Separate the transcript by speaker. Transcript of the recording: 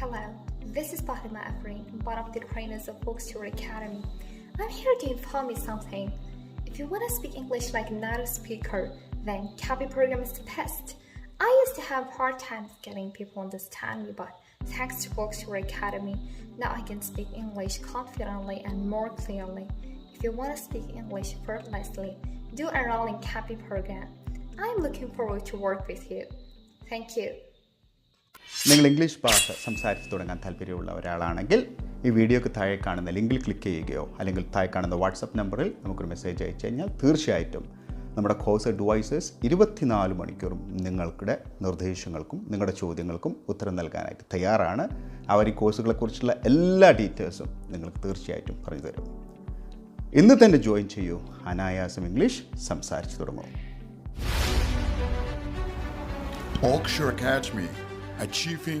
Speaker 1: Hello, this is Fatima Afreen, one of the trainers of Bookstore Academy. I'm here to inform you something. If you want to speak English like a native speaker, then CAPI program is the best. I used to have hard times getting people understand me, but thanks to Bookstore Academy, now I can speak English confidently and more clearly. If you want to speak English effortlessly, do enroll in CAPI program. I'm looking forward to work with you. Thank you.
Speaker 2: നിങ്ങൾ English ഭാഷ സംസാരിച്ച് തുടങ്ങാൻ താല്പര്യമുള്ള ഒരാളാണെങ്കിൽ ഈ വീഡിയോക്ക് താഴെ കാണുന്ന ലിങ്കിൽ ക്ലിക്ക് ചെയ്യുകയോ അല്ലെങ്കിൽ താഴെ കാണുന്ന വാട്സപ്പ് നമ്പറിൽ നമുക്കൊരു മെസ്സേജ് അയച്ചു കഴിഞ്ഞാൽ തീർച്ചയായിട്ടും നമ്മുടെ കോഴ്സ് അഡ്വൈസേഴ്സ് 24 മണിക്കൂറും നിങ്ങളുടെ നിർദ്ദേശങ്ങൾക്കും നിങ്ങളുടെ ചോദ്യങ്ങൾക്കും ഉത്തരം നൽകാനായിട്ട് തയ്യാറാണ്. അവർ ഈ കോഴ്സുകളെക്കുറിച്ചുള്ള എല്ലാ ഡീറ്റെയിൽസും നിങ്ങൾക്ക് തീർച്ചയായിട്ടും പറഞ്ഞു തരും. ഇന്ന് തന്നെ ജോയിൻ ചെയ്യൂ. അനായാസം ഇംഗ്ലീഷ് സംസാരിച്ച് തുടങ്ങൂ.
Speaker 3: Bookstore Academy, achieving